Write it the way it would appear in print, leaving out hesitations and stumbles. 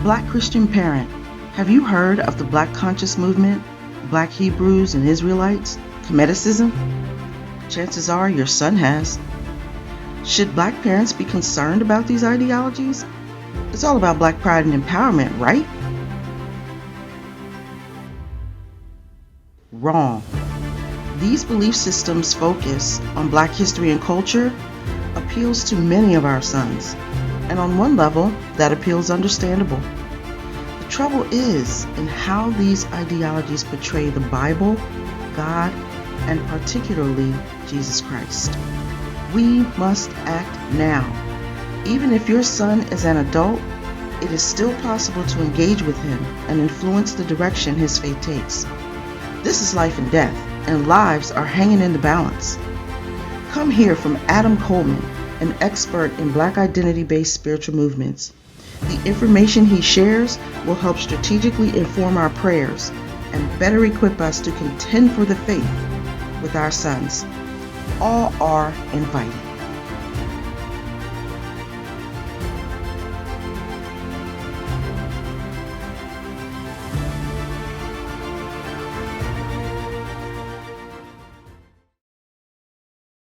Black Christian parent, have you heard of the Black conscious movement, Black Hebrews and Israelites, Kemeticism? Chances are your son has. Should Black parents be concerned about these ideologies? It's all about Black pride and empowerment, right? Wrong. These belief systems' focus on Black history and culture appeals to many of our sons, and on one level, that appeal is understandable. The trouble is in how these ideologies portray the Bible, God, and particularly Jesus Christ. We must act now. Even if your son is an adult, it is still possible to engage with him and influence the direction his faith takes. This is life and death, and lives are hanging in the balance. Come hear from Adam Coleman, an expert in Black identity-based spiritual movements. The information he shares will help strategically inform our prayers and better equip us to contend for the faith with our sons. All are invited.